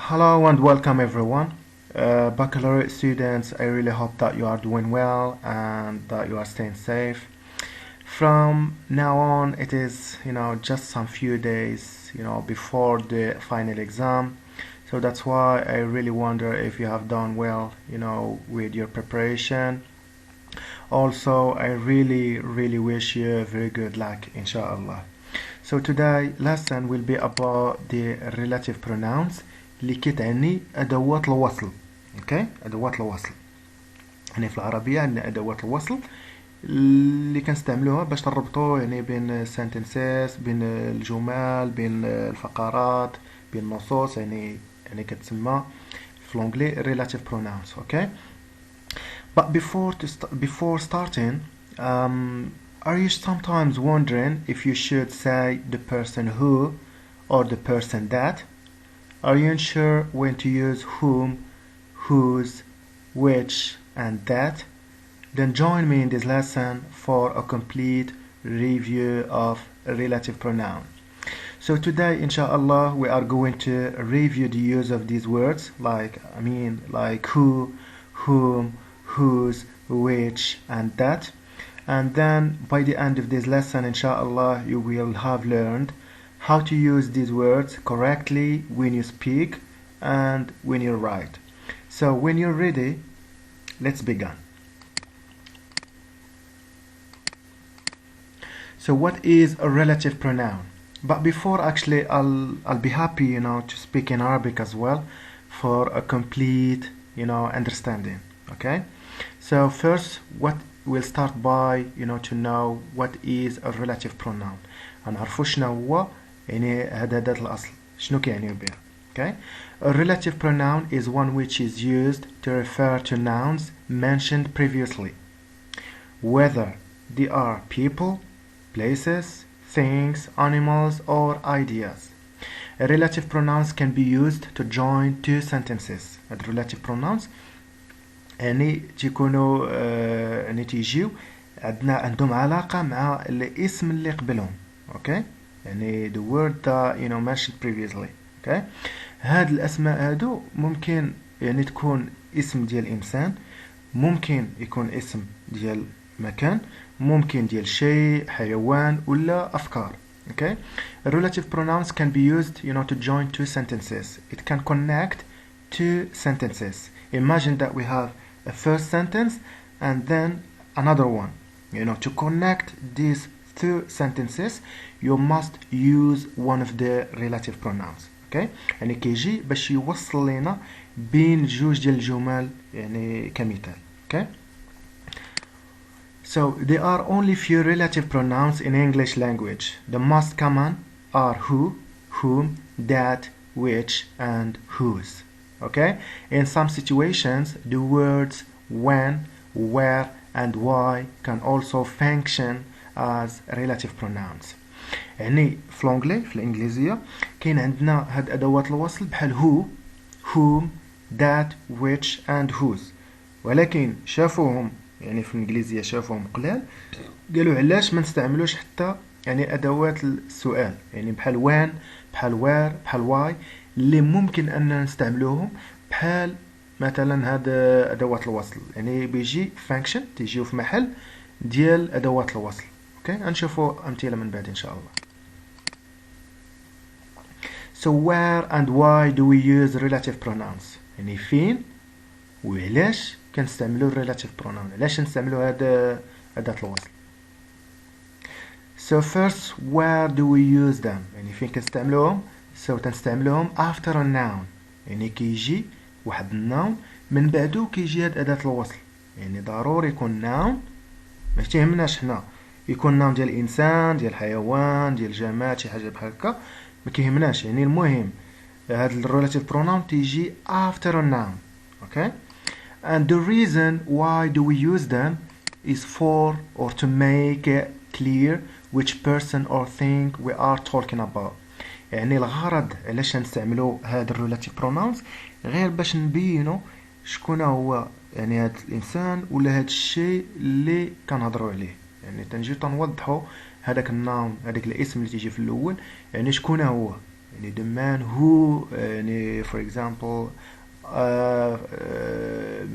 Hello and welcome everyone. Baccalaureate students, I really hope that you are doing well and that you are staying safe. From now on, it is, just some few days, before the final exam. So that's why I really wonder if you have done well, with your preparation. Also, I really wish you very good luck, inshallah. So today lesson will be about the relative pronouns اللي كتعني أدوات الوصل. اوكي أدوات الوصل. يعني في العربية عندنا أدوات الوصل اللي كنستعملوها باش نربطوا بين sentences، بين الجمل، بين الفقرات، بين النصوص، يعني كتسمى في الانجلي relative pronouns. اوكي. But before starting, are you sometimes wondering if you should say the person who or the person that? Are you unsure when to use whom, whose, which, and that? Then join me in this lesson for a complete review of relative pronoun. So today, inshallah, we are going to review the use of these words like who, whom, whose, which, and that. And then by the end of this lesson, inshallah, you will have learned how to use these words correctly when you speak and when you write. So when you're ready, let's begin. So what is a relative pronoun? But before, actually, I'll be happy, to speak in Arabic as well for a complete, understanding. Okay. So first, what we'll start by, to know what is a relative pronoun. نعرفوا شنو هو هاد أداة الأصل شنو كيعني بها. Okay. A relative pronoun is one which is used to refer to nouns mentioned previously, whether they are people, places, things, animals, or ideas. A relative pronouns can be used to join two sentences. هاد relative pronouns تيكونوا تيجيو عندهم علاقة مع الاسم اللي قبلهم. اوكي. يعني the word that mentioned previously. اوكي. هاد الاسماء هادو ممكن تكون اسم ديال انسان، ممكن يكون اسم ديال مكان، ممكن ديال شيء، حيوان، ولا افكار. Okay. Relative pronouns can be used to join two sentences. It can connect two sentences. Imagine that we have a first sentence and then another one. To connect these two sentences, you must use one of the relative pronouns. Okay. يعني كيجي باش يوصل لنا بين جوج ديال الجمل كمثال. Okay. So there are only few relative pronouns in English language. The most common are who, whom, that, which, and whose. Okay? In some situations, the words when, where, and why can also function as relative pronouns. يعني في الانجلي في الانجليزيه كاين عندنا هاد ادوات الوصل بحال who, whom, that, which, and whose. ولكن شافوهم في الانجليزيه شافوهم قلال، قالوا علاش ما نستعملوش حتى ادوات السؤال بحال when، بحال where، بحال why، اللي ممكن ان نستعملوهم بحال مثلا هاد ادوات الوصل. بيجي function تيجيو في محل ديال ادوات الوصل. اوكي. نشوفوا امثله من بعد ان شاء الله. So where and why do we use relative pronouns؟ فين وعلاش كنستعملوا relative pronoun؟ علاش نستعملوا هاد أداة الوصل؟ So first, where do we use them؟ فين كنستعملوهم؟ So تنستعملوهم after a noun. كيجي واحد النون من بعدو كيجي هاد أداة الوصل. ضروري يكون noun، ما تيهمناش حنا يكون noun ديال الإنسان، ديال الحيوان، ديال الجماد، شي حاجة بحال هكا، ما كيهمناش. المهم هاد relative pronoun تيجي after a noun. Okay. And the reason why do we use them is for or to make it clear which person or thing we are talking about. الغرض علاش نستعملوا هاد relative pronouns غير باش نبينوا شكون هو هاد الانسان ولا هاد الشيء اللي كنهضروا عليه. تنجيو تنوضحوا هذاك النون، هذاك الاسم اللي تيجي في الاول، شكون هو. يعني the man who يعني for example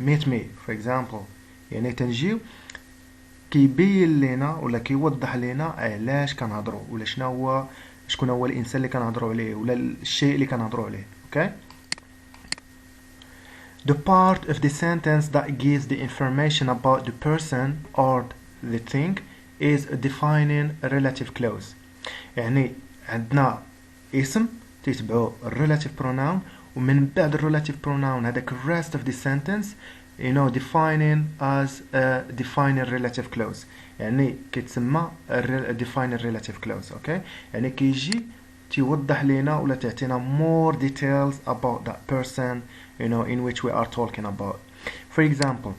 meet me for example. يعني تنجيو كيبين لنا ولا كيوضح لنا علاش كنهضروا ولا شكون هو الانسان اللي كنهضروا عليه ولا الشيء اللي كنهضروا عليه. اوكي. The part of the sentence that gives the information about the person or the thing is a defining relative clause. يعني عندنا اسم تتبعو relative pronoun ومن بعد relative pronoun هذاك rest of the sentence defining as a defining relative clause. يعني كيتسمى defining relative clause. اوكي. يعني كيجي تيوضح لنا ولا تعطينا more details about that person in which we are talking about. For example,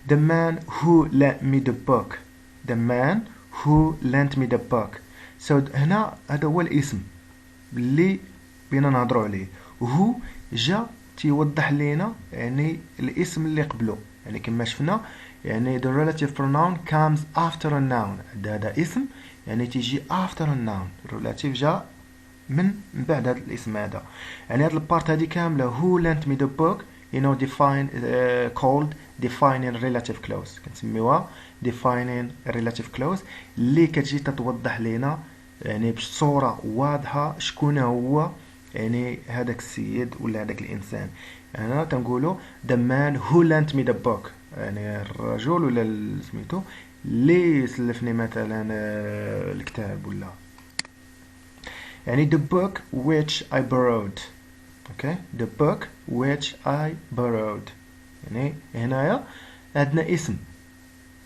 the man who lent me the book. The man who lent me the book. So هنا هذا هو الاسم اللي بينا نهضروا عليه وهو جا تيوضح لنا يعني الاسم اللي قبله. يعني كما شفنا يعني the relative pronoun comes after a noun. هذا اسم يعني تيجي after a noun. relative جا من بعد هذا الاسم هذا. يعني هذا البارت هذه كامله who lent me the book define called defining relative clause. كنسميوها defining relative clause اللي كتجي تتوضح لنا يعني بصورة واضحة شكون هو يعني هذاك السيد ولا هذاك الانسان. يعني تنقولوا the man who lent me the book. يعني الرجل ولا سميتو اللي سلفني مثلا الكتاب ولا يعني the book which I borrowed. okay. the book which I borrowed. يعني هنايا عندنا اسم.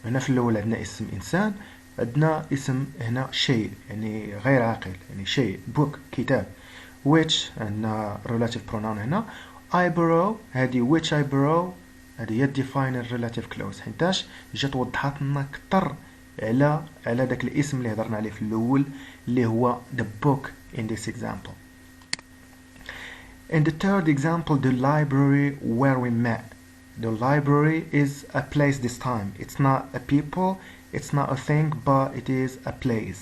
هنا في الاول عندنا اسم انسان عندنا اسم هنا شيء يعني غير عاقل يعني شيء book كتاب which عندنا relative pronoun هنا I borrow. هذه which I borrow هذه هي defining relative clause حيتاش جات وضحت لنا اكثر على داك الاسم اللي هضرنا عليه في الاول اللي هو the book in this example. In the third example, the library where we met. The library is a place this time. It's not a people, it's not a thing, but it is a place.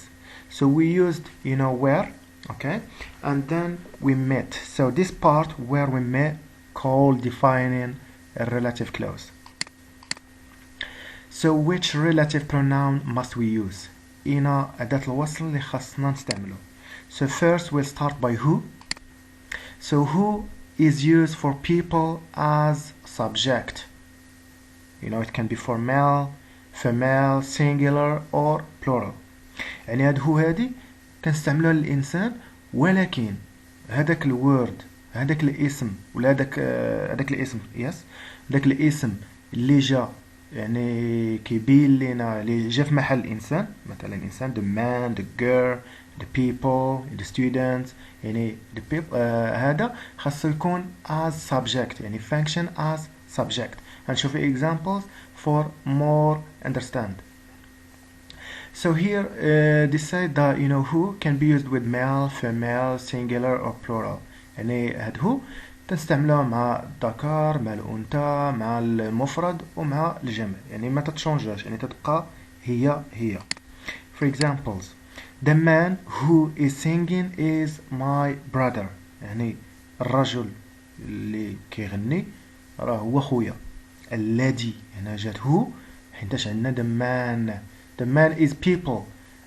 So we used where, okay, and then we met. So this part where we met called defining a relative clause. So which relative pronoun must we use؟ هنا أداة الوصل اللي خاصنا نستعمله. So first we'll start by who. So who is used for people as subject. It can be for male, female, singular or plural. يعني هاد هو هادي كنستعملوها للإنسان ولكن هذاك الورد هذاك الاسم ولا هذاك الاسم هذاك الاسم اللي جا يعني كيبين لنا اللي جا في محل الانسان مثلا الانسان the man the girl the people the students يعني the people هذا خاصو يكون as subject يعني function as subject. هنشوف examples for more understand. So here they say that who can be used with male, female, singular or plural. يعني هاد هو تنستعملوه مع الذكر مع الأنثى مع المفرد ومع الجمع يعني ما تتشونجاش يعني تتبقى هي. For examples, the man who is singing is my brother. يعني الرجل اللي كيغني راه هو خويا. الذي هنا جات هو حيتاش عندنا the man. The man is people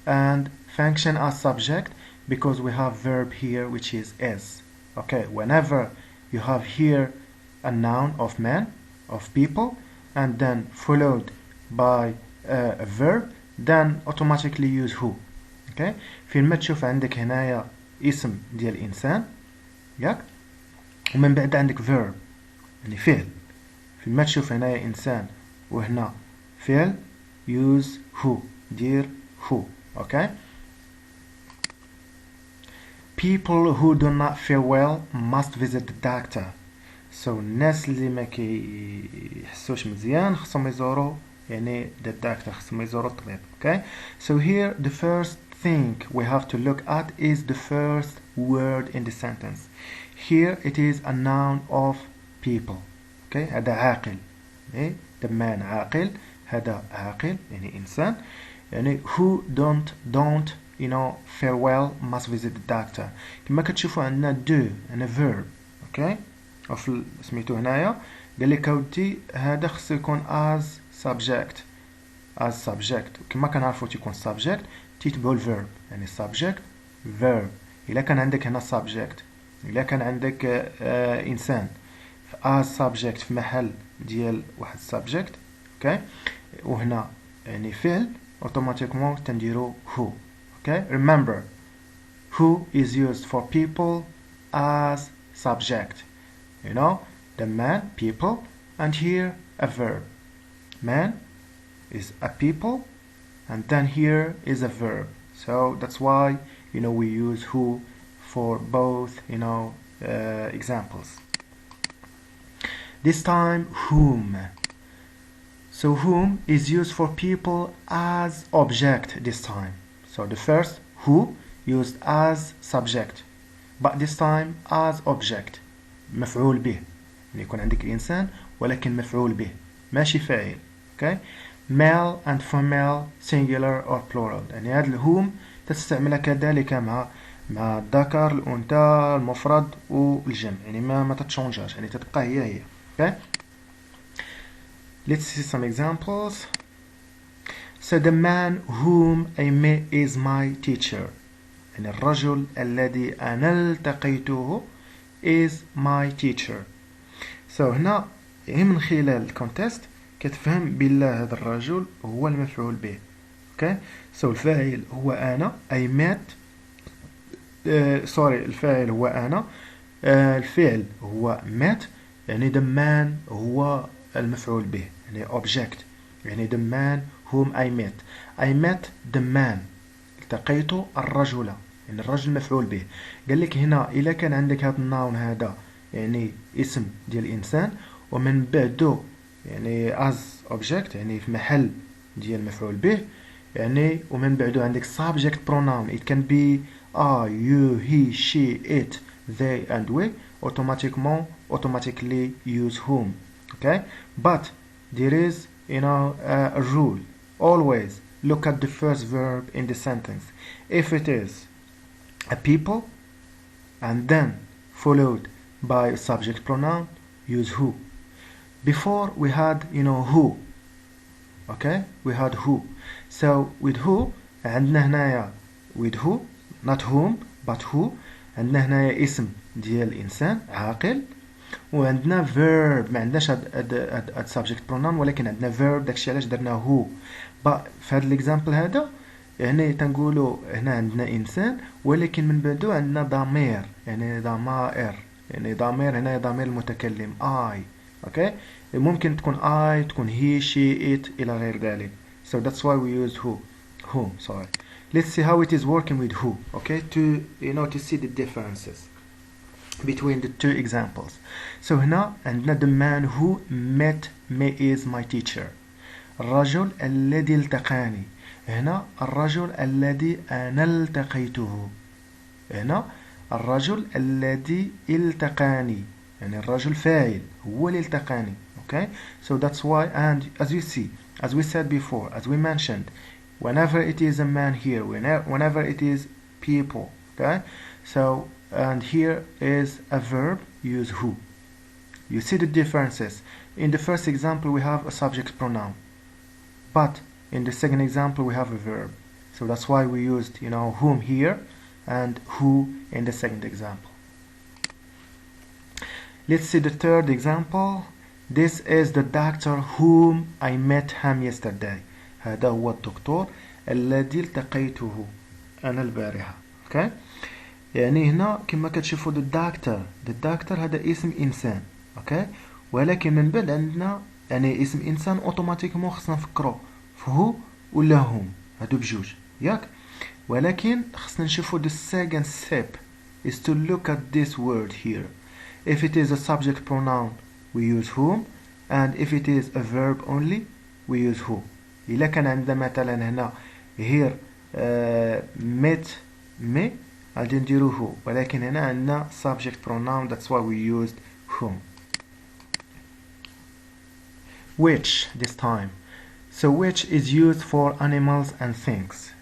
and function as subject because we have verb here which is is. Okay, whenever you have here a noun of man, of people, and then followed by a verb, then automatically use who. Okay, فين تشوف عندك هنايا اسم ديال الإنسان ياك ومن بعد عندك verb يعني فعل. فين تشوف هنايا إنسان وهنا فعل use who. دير who. Okay. People who do not feel well must visit the doctor. So الناس اللي ما كيحسوش مزيان خصهم يزوروا يعني the doctor خصهم يزوروا الطبيب. Okay. So here the first thing we have to look at is the first word in the sentence. Here it is a noun of people. Okay. هذا عاقل. Okay. The man عاقل. هذا عاقل يعني إنسان. يعني who don't you know farewell must visit the doctor. كما كتشوفوا عندنا do عندنا verb اوكي وفي سميتو هنايا قال لك اودي هذا خصو يكون as subject كما كنعرفوا تيكون subject تيتبعو الفيرب يعني subject verb. الا كان عندك هنا subject الا كان عندك انسان as subject في محل ديال واحد subject اوكي وهنا يعني فعل اوتوماتيكمون تنديرو who اوكي. remember who is used for people as subject, you know, the man people and here a verb. Man is a people and then here is a verb, so that's why you know we use who for both you know examples. This time whom. So whom is used for people as object this time. So the first who used as subject but this time as object مفعول به يعني يكون عندك إنسان ولكن مفعول به ماشي فاعل. okay. male and female singular or plural يعني هذا الهوم تستعملها كذلك مع الذكر الأنثى المفرد والجمع يعني ما تتشونجاش يعني تتبقى هي. okay. Let's see some examples. So the man whom I met is my teacher. يعني الرجل الذي أنا التقيته is my teacher. So هنا يعني من خلال الكونتست كتفهم بالله هذا الرجل هو المفعول به. okay. So الفاعل هو أنا I met الفاعل هو أنا الفعل هو met يعني the man هو المفعول به يعني object يعني the man whom I met the man التقيت الرجل يعني الرجل مفعول به. قال لك هنا إلا كان عندك هذا الناون هذا يعني اسم ديال الإنسان ومن بعده يعني as object يعني في محل ديال مفعول به يعني ومن بعده عندك subject pronoun it can be I, you, he, she, it, they and we automatically use whom. okay. But there is you know a rule. Always look at the first verb in the sentence. If it is a people and then followed by a subject pronoun use who. Before we had you know who. okay. we had who. So with who عندنا هنايا with who not whom but who عندنا هنايا اسم ديال الإنسان عاقل وعندنا verb ما عندناش هاد subject pronoun ولكن عندنا verb داكشي علاش درنا who. في هاد الاكزامبل هذا يعني تنقولوا هنا عندنا إنسان ولكن من بعده عندنا ضمير يعني ضمائر يعني ضمير هنا ضمير المتكلم I. okay. ممكن تكون I تكون he she it إلى غير ذلك. so that's why we use whom. sorry. Let's see how it is working with who. okay. to you know to see the differences between the two examples. So هنا عندنا the man who met me is my teacher. الرجل الذي التقاني. هنا الرجل الذي أنا التقيته. هنا الرجل الذي التقاني يعني الرجل فاعل هو اللي التقاني. okay. so that's why and as you see as we said before as we mentioned whenever it is a man here whenever it is people. okay. so and here is a verb use who. You see the differences. In the first example we have a subject pronoun but in the second example we have a verb, so that's why we used you know whom here and who in the second example. Let's see the third example. This is the doctor whom I met him yesterday. هذا هو الدكتور الذي التقيته أنا البارحة. okay. يعني هنا كما كتشوفوا the doctor هذا اسم إنسان. okay. ولكن من بعد عندنا يعني اسم إنسان أوتوماتيكمون خصنا نفكرو فهو ولا هم هادو بجوج ياك. ولكن خصنا نشوفوا the second step is to look at this word here. If it is a subject pronoun we use whom and if it is a verb only we use who. إلا كان عندنا مثلا هنا here met me غادي نديرو who ولكن هنا عندنا subject pronoun that's why we used whom. Which this time. So which is used for animals and things.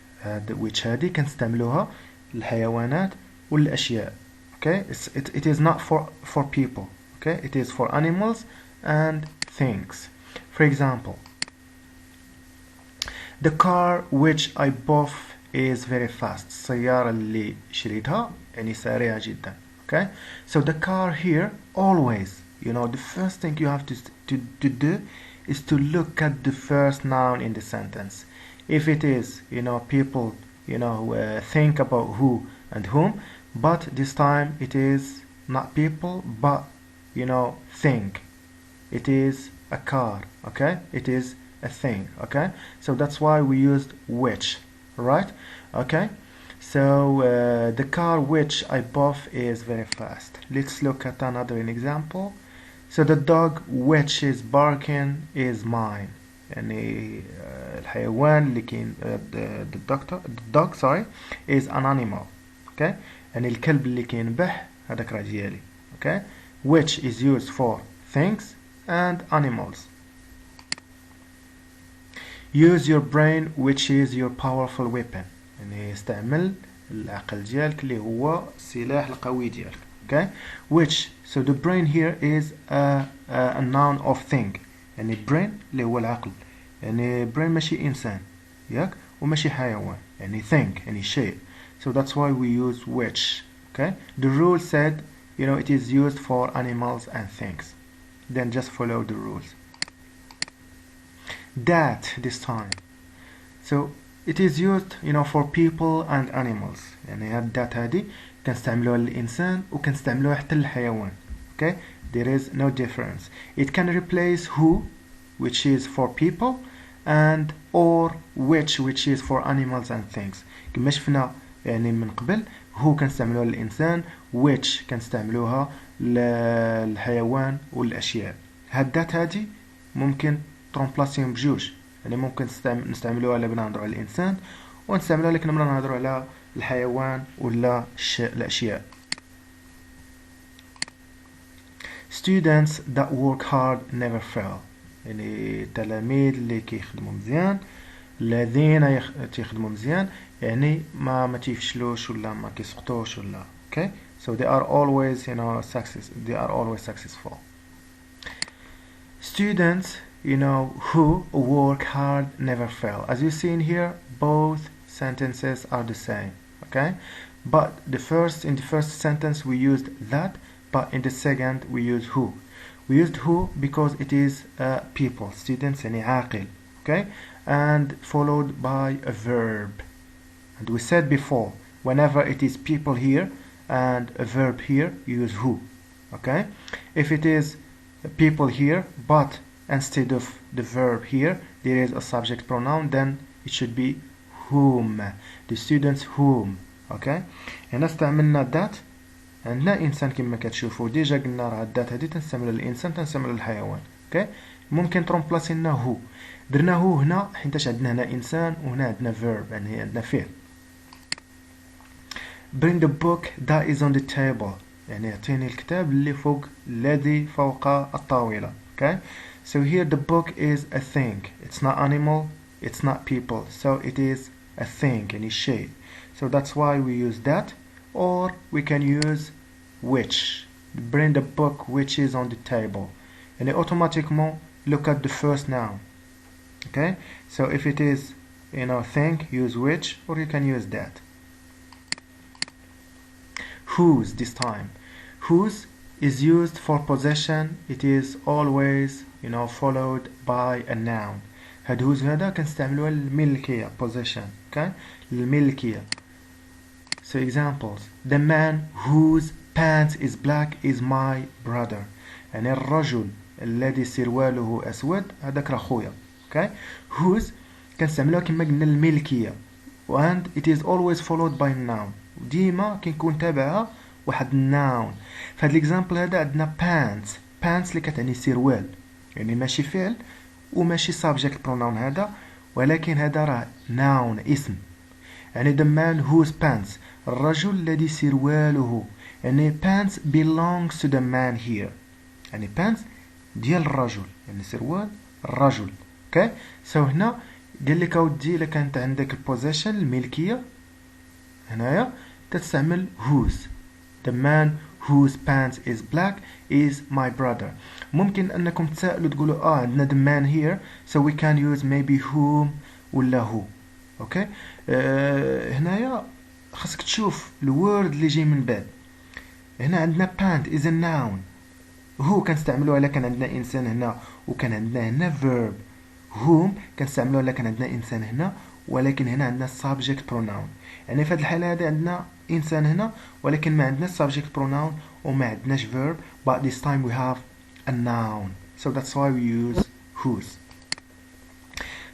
which هذه كنستعملوها للحيوانات والأشياء. Okay, it is not for people. Okay, it is for animals and things. For example, the car which I bought is very fast. السيارة اللي شريتها يعني سريعة جدا. Okay, so the car here always, the first thing you have to do is to look at the first noun in the sentence. If it is, people, think about who and whom, but this time it is not people, but, think. It is a car, okay? It is a thing, okay? So that's why we used which, right? Okay? So the car which I bought is very fast. Let's look at another example. So the dog which is barking is mine. يعني الحيوان اللي كاين the dog sorry is an animal. Okay? يعني الكلب اللي كينبح هذاك راه ديالي. Okay? Which is used for things and animals. Use your brain which is your powerful weapon. يعني استعمل العقل ديالك اللي هو السلاح القوي ديالك. Okay? Which, so the brain here is a noun of thing. يعني brain اللي هو العقل. يعني brain ماشي إنسان ياك وماشي حيوان. يعني think يعني شيء. So that's why we use which. Okay? The rule said, it is used for animals and things. Then just follow the rules. That this time. So it is used, for people and animals. يعني that هذه كنستعملوها للإنسان وكنستعملوها حتى للحيوان. Okay? There is no difference. It can replace who, which is for people, and or which is for animals and things. كما شفنا يعني من قبل who كنستعملوها للإنسان which كنستعملوها للحيوان والأشياء. هادات هذه ممكن ترومبلاسيهم بجوج. يعني ممكن نستعملوها لما نهضروا على الإنسان ونستعملوها لكن لما نهضروا على الحيوان ولا الأشياء. Students that work hard never fail. يعني التلاميذ اللي كيخدموا مزيان الذين تيخدموا مزيان يعني ما تيفشلوش ولا ما كيسقطوش ولا. Okay? So they are always, they are always successful. Students, who work hard never fail. As you see in here, both sentences are the same. Okay? But in the first sentence we used that, but in the second we used who. We used who because it is people, students يعني عاقل. Okay? And followed by a verb. And we said before, whenever it is people here and a verb here, you use who. Okay? If it is people here, but instead of the verb here, there is a subject pronoun, then it should be whom. The students whom. Okay? هنا استعملنا that. عندنا إنسان كما كتشوفوا ديجا قلنا راه الذات هذه تنستعملها للإنسان تنستعملها للحيوان. Okay? ممكن ترومبلاسي لنا هو. درنا هو هنا حيتاش عندنا هنا إنسان وهنا عندنا verb يعني عندنا فعل. Bring the book that is on the table. يعني اعطيني الكتاب الذي فوق الطاولة. Okay? So here the book is a thing. It's not animal, it's not people. So it is a thing, يعني شيء. So that's why we use that. Or we can use which. Bring the book which is on the table. And automatiquement look at the first noun. Okay? So if it is, thing, use which, or you can use that. Whose this time. Whose is used for possession. It is always, followed by a noun. هاد whose هذا كنستعملوها للملكية possession. Okay? للملكية. So examples. The man whose pants is black is my brother. يعني الرجل الذي سرواله أسود هذاك راه خويا. Okay? Whose كنستعملوها كما قلنا الملكية. And it is always followed by noun. ديما كيكون تابعها واحد noun. فهاد الإكزامبل هذا عندنا pants. pants اللي كتعني سروال. يعني ماشي فعل وماشي subject pronoun هذا ولكن هذا راه noun اسم. يعني the man whose pants الرجل الذي سرواله يعني pants belongs to the man here يعني pants ديال الرجل يعني سروال الرجل. okay? So هنا قال لك اودي الا كانت عندك البوزيشن الملكيه هنايا تستعمل whose. The man whose pants is black is my brother. ممكن انكم تسألوا تقولوا عندنا the man here, so we can use maybe whom ولا who. اوكي هنايا خاصك تشوف الورد اللي جاي من بعد. هنا عندنا pant is a noun. who كنستعملوها الا كان عندنا انسان هنا وكان عندنا هنا verb. whom كنستعملوها الا كان عندنا انسان هنا ولكن هنا عندنا subject pronoun. يعني في هذه الحالة هذه عندنا إنسان هنا ولكن ما عندناش subject pronoun وما عندناش verb, but this time we have a noun, so that's why we use whose.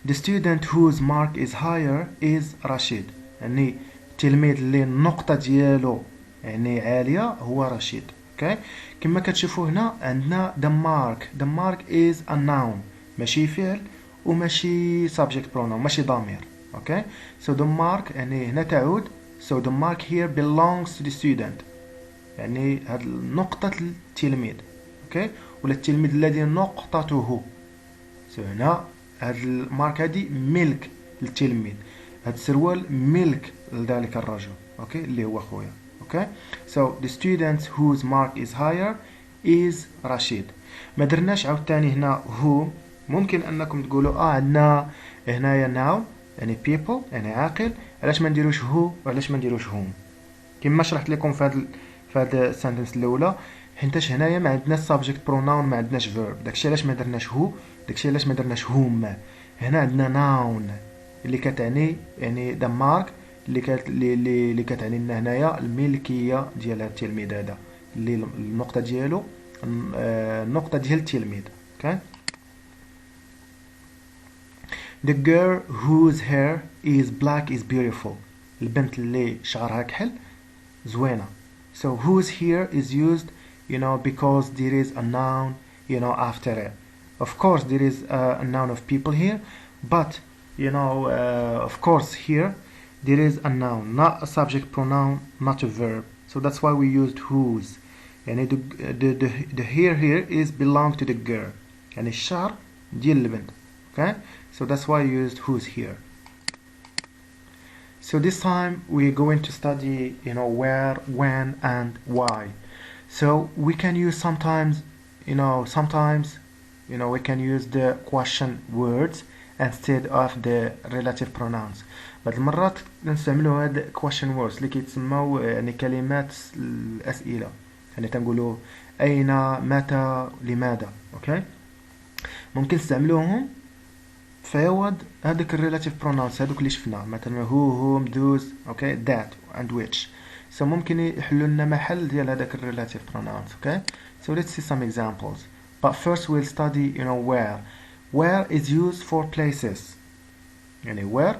The student whose mark is higher is Rashid. يعني التلميذ اللي النقطة ديالو يعني عالية هو رشيد. okay. كما كتشوفوا هنا عندنا the mark is a noun, ماشي فعل وماشي subject pronoun, ماشي ضمير. okay. So the mark يعني هنا تعود, so the mark here belongs to the student, يعني هاد نقطة التلميذ. okay. ولا التلميذ الذي نقطته. so هنا هاد المارك هادي ملك للتلميذ, هاد السروال ملك لذلك الرجل. okay. اللي هو خويا. okay. So the student whose mark is higher is رشيد. ما درناش عاوتاني هنا who. ممكن انكم تقولوا عندنا هنايا noun يعني people يعني عاقل, علاش ما نديروش هو وعلاش ما نديروش هم كما شرحت لكم في هاد السنتنس الاولى, حيتاش هنايا ما عندناش subject pronoun ما عندناش verb, داكشي علاش ما درناش هو, داكشي علاش ما درناش هما. هنا عندنا noun اللي كتعني يعني the mark اللي كتعني لنا هنايا الملكيه ديال هاد التلميذ هذا اللي النقطه ديالو النقطه ديال التلميذ. okay. The girl whose hair is black is beautiful. البنت اللي شعرها كحل زوينة. So whose here is used, because there is a noun, after it. Of course there is a noun of people here, but, of course here there is a noun, not a subject pronoun, not a verb. So that's why we used whose. يعني the hair here is belong to the girl. يعني الشعر ديال البنت. Okay. So that's why I used whose here. So this time we're going to study, where, when, and why. So we can use sometimes, we can use the question words instead of the relative pronouns. بعض المرات نستعملوا هاد question words اللي كيتسموا يعني كلمات الأسئلة. يعني تنقولوا أين, متى, لماذا. okay. ممكن نستعملوهم فيعوض هذوك الريلاتيف برونونس هذوك اللي شفنا, مثلا who, whom, those, okay, that and which. so ممكن يحلوا لنا محل ديال هذاك الريلاتيف برونونس. okay. So let's see some examples, but first we'll study where is used for places. يعني where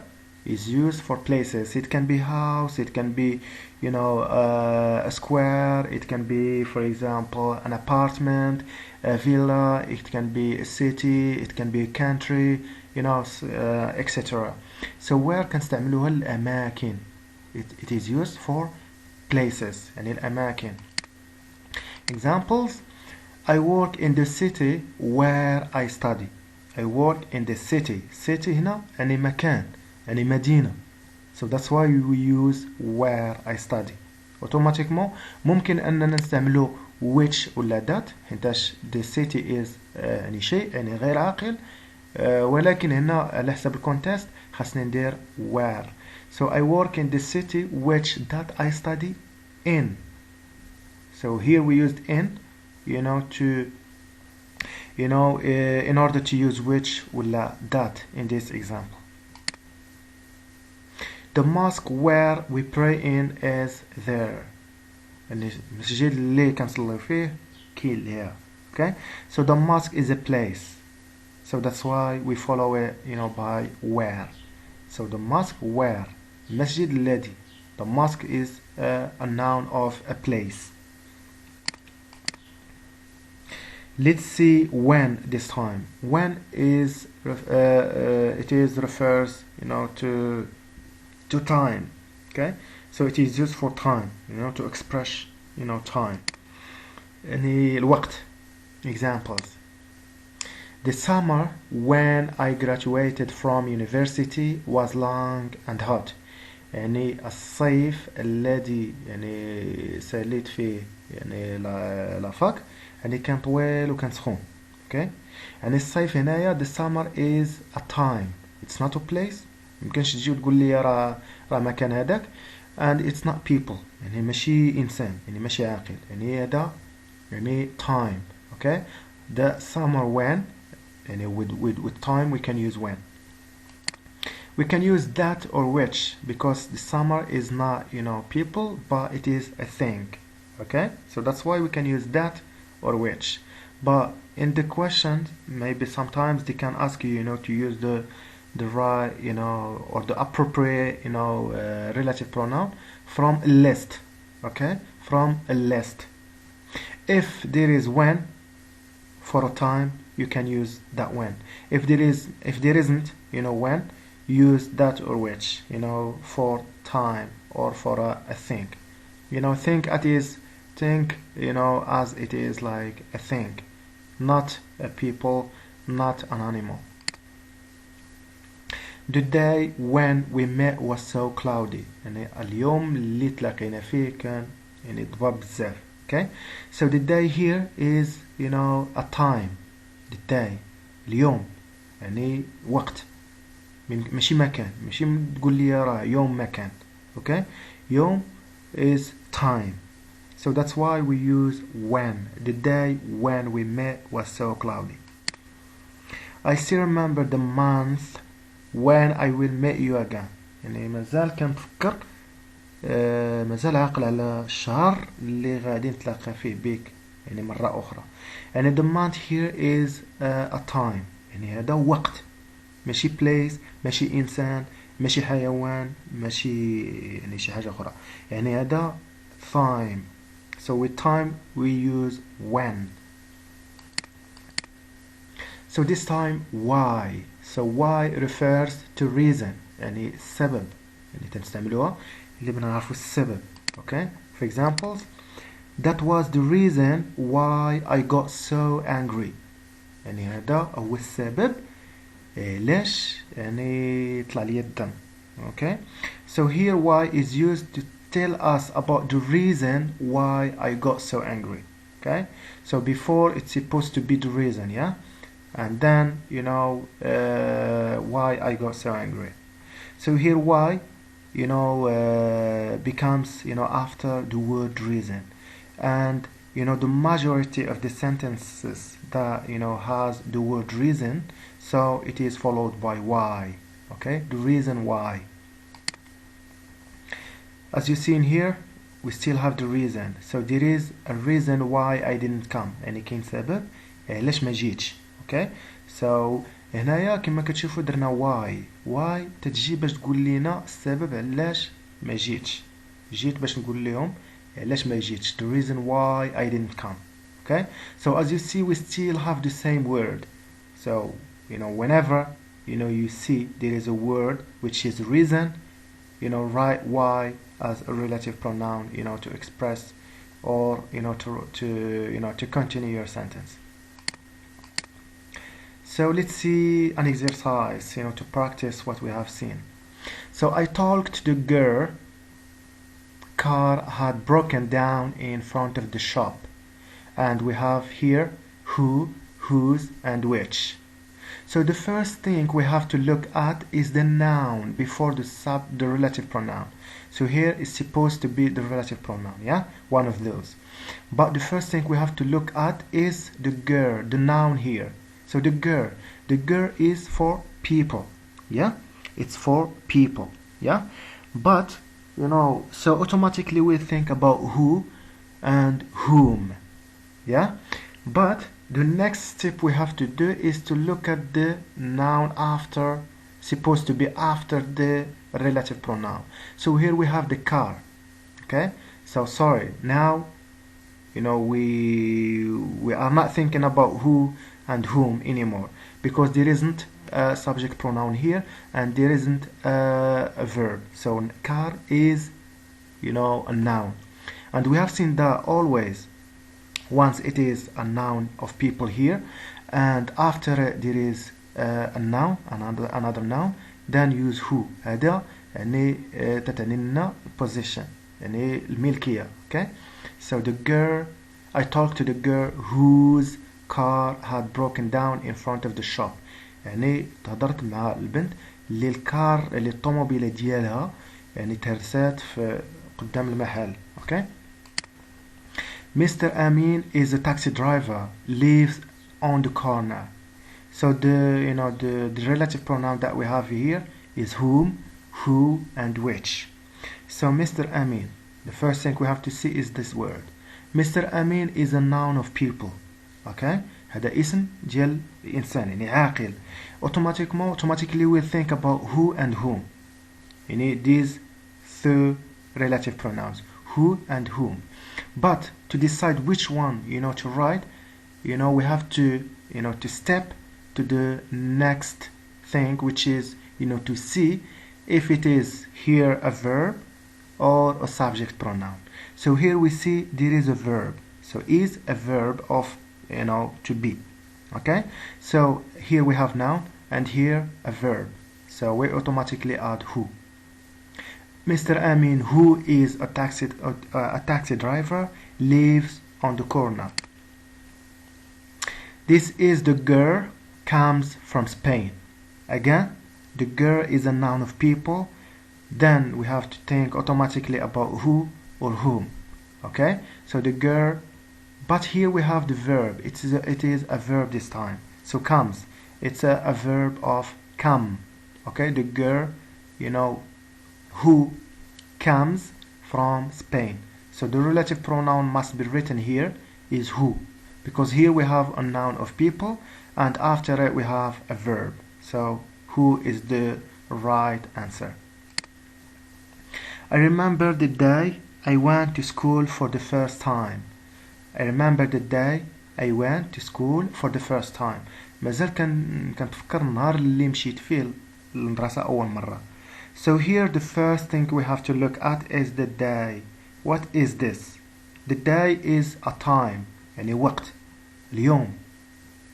is used for places. It can be house, it can be a square, it can be, for example, an apartment, a villa, it can be a city, it can be a country, etc. So where كنستعملوها الأماكن. It is used for places يعني الأماكن. Examples: I work in the city where I study. I work in the city. City هنا يعني مكان يعني مدينة. So that's why we use where I study. Automatiquement ممكن أننا نستعملو which ولا that, حيتاش the city is يعني شيء يعني غير عاقل, ولكن هنا على حسب الكونتست خاصني ندير where. So I work in the city which that I study in. So here we used in, to in order to use which ولا that in this example. The mosque where we pray in is there. المسجد اللي كنصلي فيه كاين here. Okay. So the mosque is a place. So that's why we follow it, by where. So the mosque where. المسجد الذي. The mosque is a noun of a place. Let's see when this time. When is it is refers to time. Okay. So it is used for time, to express time. يعني الوقت. Examples: The summer when I graduated from university was long and hot. يعني الصيف الذي يعني ساليت فيه يعني لا فاك يعني كان طويل وكان سخون. اوكي يعني الصيف هنايا the summer is a time, it's not a place. ممكنش تجي وتقول لي راه مكان هذاك. and it's not people يعني ماشي انسان يعني ماشي عاقل يعني هذا يعني time. okay the summer when يعني with time we can use when. We can use that or which because the summer is not people but it is a thing. Okay, so that's why we can use that or which. But in the question maybe sometimes they can ask you to use the right or the appropriate relative pronoun from a list. Okay, from a list. If there is when for a time you can use that when. If there isn't when, use that or which for time or for a thing. Think as it is like a thing, not a people, not an animal. The day when we met was so cloudy. يعني اليوم اللي تلاقينا فيه كان ضباب بزاف. Okay, so the day here is a time. the day اليوم يعني وقت ماشي مكان. ماشي تقول لي راه يوم مكان. Okay, يوم is time. So that's why we use when. The day when we met was so cloudy. I still remember the month when I will meet you again. يعني مازال كنفكر مازال عاقل على الشهر اللي غادي نتلاقى فيه بيك يعني مرة أخرى. يعني the month here is a time. يعني هذا وقت ماشي place ماشي إنسان ماشي حيوان ماشي يعني شي حاجة أخرى. يعني هذا time. So with time we use when. So this time why. So why refers to reason يعني السبب يعني تنستعملوها اللي بنعرفوا السبب. Okay, for examples, that was the reason why I got so angry. يعني هذا هو السبب ليش يعني طلع لي الدم. Okay, so here why is used to tell us about the reason why I got so angry. Okay, so before it's supposed to be the reason, yeah, and then why I got so angry. So here why becomes after the word reason, and the majority of the sentences that has the word reason, so it is followed by why. Okay, the reason why. As you see in here we still have the reason, so there is a reason why I didn't come. يعني كاين سبب ليش ما جيتش. Okay, so هنايا كما كتشوفوا درنا why تتجي باش تقول لينا السبب علاش ما جيتش. جيت باش نقول لهم علاش ما جيتش, the reason why I didn't come. Okay, so as you see we still have the same word. So whenever you see there is a word which is reason, write why as a relative pronoun to express or to continue your sentence. So let's see an exercise to practice what we have seen. So I talked to the girl. Car had broken down in front of the shop, and we have here who, whose, and which. So the first thing we have to look at is the noun before the relative pronoun. So here is supposed to be the relative pronoun, yeah, one of those. But the first thing we have to look at is the girl, the noun here. So the girl is for people, yeah, it's for people, yeah. But so automatically we think about who and whom, yeah. But the next step we have to do is to look at the noun after, supposed to be after the relative pronoun. So here we have the car. Okay, so sorry, now we are not thinking about who and whom anymore because there isn't a subject pronoun here and there isn't a verb. So car is a noun, and we have seen that always once it is a noun of people here and after it there is a noun, another noun, then use who. هذا يعني تتعني لنا position يعني الملكية. Okay, so the girl, I talked to the girl whose car had broken down in front of the shop. يعني تهضرت مع البنت اللي الكار اللي الطوموبيلة ديالها يعني تهرسات في قدام المحل. Okay, Mr. Amin is a taxi driver, lives on the corner. So the relative pronoun that we have here is whom, who, and which. So Mr. Amin, the first thing we have to see is this word. Mr. Amin is a noun of people. Okay, هذا اسم ديال إنسان يعني عاقل. Automatically we'll think about who and whom. يعني these two relative pronouns, who and whom. But to decide which one to write, we have to to step to the next thing, which is to see if it is here a verb or a subject pronoun. So here we see there is a verb. So is a verb of to be. Okay, so here we have noun and here a verb. So we automatically add who. Mr. Amin, who is a taxi driver, lives on the corner. This is the girl, comes from Spain. Again, the girl is a noun of people. Then we have to think automatically about who or whom. Okay, so the girl, but here we have the verb. It is a verb this time. So comes, it's a verb of come. Okay, the girl, who comes from Spain. So the relative pronoun must be written here is who, because here we have a noun of people and after it we have a verb. So who is the right answer. I remember the day I went to school for the first time. I remember the day I went to school for the first time. مازال كنتفكر النهار اللي مشيت فيه للمدرسة أول مرة. So here the first thing we have to look at is the day. What is this? The day is a time, يعني وقت, اليوم.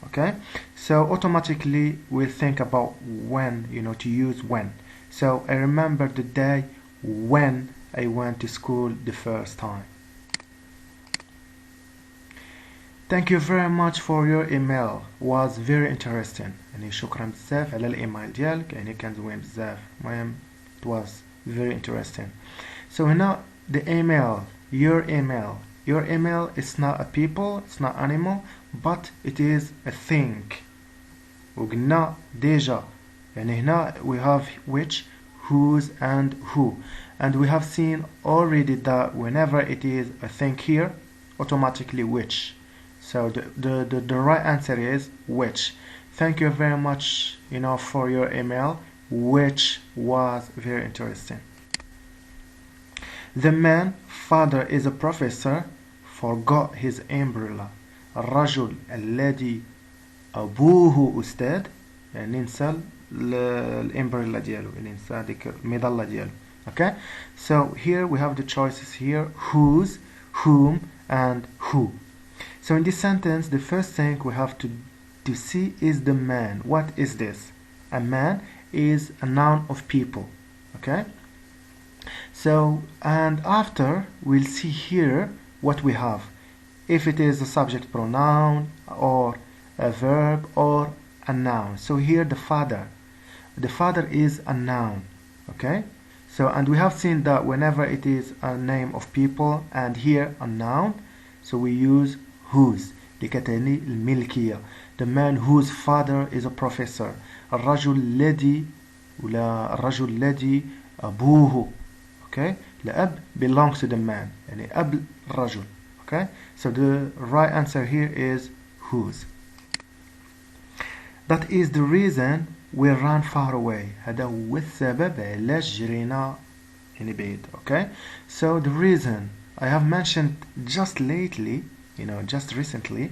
Okay? So automatically we'll think about when, to use when. So I remember the day when I went to school the first time. Thank you very much for your email. Was very interesting. يعني شكرا بزاف على الإيميل ديالك. يعني كان زوين بزاف. المهم it was very interesting. So هنا the email, your email is not a people, it's not animal, but it is a thing. وقلنا déjà يعني هنا we have which, whose and who, and we have seen already that whenever it is a thing here, automatically which. So the right answer is which. Thank you very much for your email, which was very interesting. The man, father is a professor, forgot his umbrella. الرجل الذي أبوه أستاذ يعني ننسى الامبريلا ديالو يعني ننسى ديك المظلة ديالو. Okay, so here we have the choices here, whose, whom, and who. So in this sentence, the first thing we have to see is the man. What is this? A man is a noun of people. Okay? So, and after, we'll see here what we have. If it is a subject pronoun, or a verb, or a noun. So here the father. The father is a noun. Okay? So, and we have seen that whenever it is a name of people, and here a noun, so we use whose. لكتاني الملكية. The man whose father is a professor. الرجل الذي ولا الرجل الذي أبوه. Okay, الأب belongs to the man. يعني أب الرجل. Okay, so the right answer here is whose. That is the reason we ran far away. هذا هو السبب علاش جرينا يعني بعيد. Okay, so the reason I have mentioned just lately, just recently,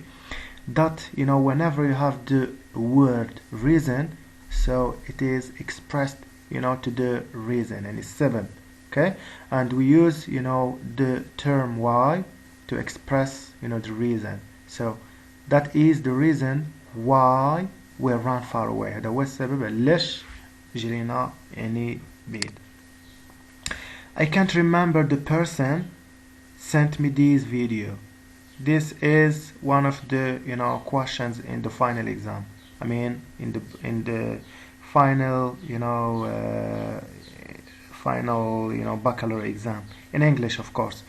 that whenever you have the word reason, so it is expressed to the reason and it's seven. Okay, and we use the term why to express the reason. So that is the reason why we run far away. هذا هو السبب ليش جرينا يعني بعيد. I can't remember the person sent me this video. This is one of the questions in the final exam. I mean in the final baccalaureate exam in English, of course.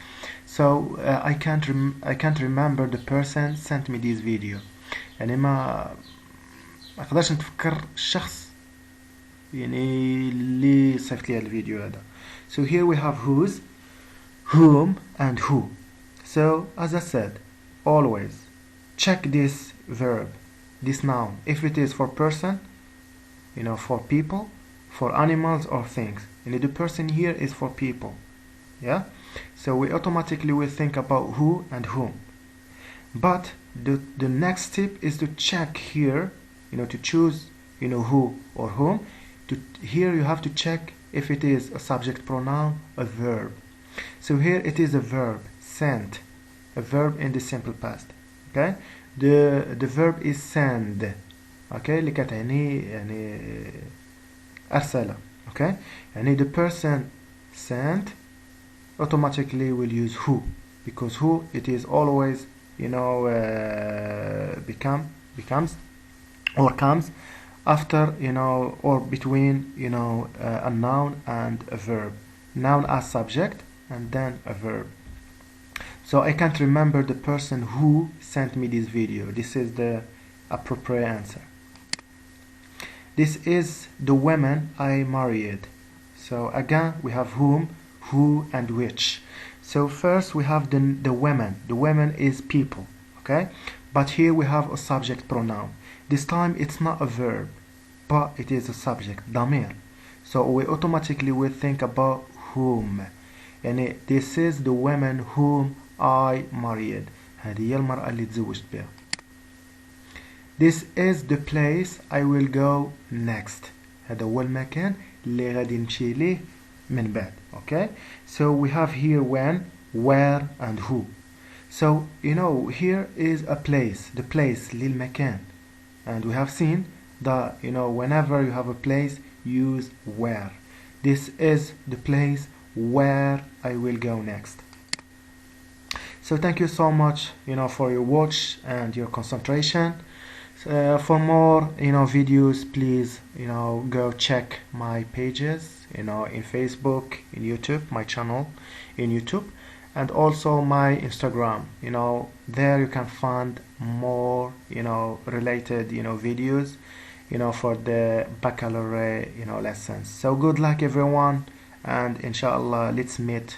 So I can't remember the person sent me this video. يعني ما اقدرش نتفكر الشخص يعني اللي صيفط لي الفيديو هذا. So here we have whose, whom and who. So as I said, always check this verb, this noun, if it is for person, for people, for animals or things. And the person here is for people. Yeah? So we automatically will think about who and whom. But the next step is to check here, to choose, who or whom. Here you have to check if it is a subject pronoun, a verb. So here it is a verb, sent, a verb in the simple past. Okay? The verb is send. Okay? اللي كتعني يعني أرسل. Okay? يعني the person sent automatically will use who, because who it is always becomes or comes after or between a noun and a verb. Noun as subject and then a verb. So I can't remember the person who sent me this video. This is the appropriate answer. This is the woman I married. So again we have whom, who and which. So first we have the women. The women is people, okay? But here we have a subject pronoun. This time it's not a verb, but it is a subject, ضمائر. So we automatically will think about whom. يعني this is the woman whom I married. هذه هي المرأة اللي تزوجت بها. This is the place I will go next. هذا هو المكان اللي غادي نمشي ليه من بعد. Okay? So we have here when, where and who. So here is a place, the place للمكان. And we have seen that whenever you have a place, use where. This is the place where I will go next. So thank you so much for your watch and your concentration. For more videos, please go check my pages in Facebook, in YouTube, my channel in YouTube, and also my Instagram. There you can find more related videos for the baccalaureate lessons. So good luck everyone, and inshallah let's meet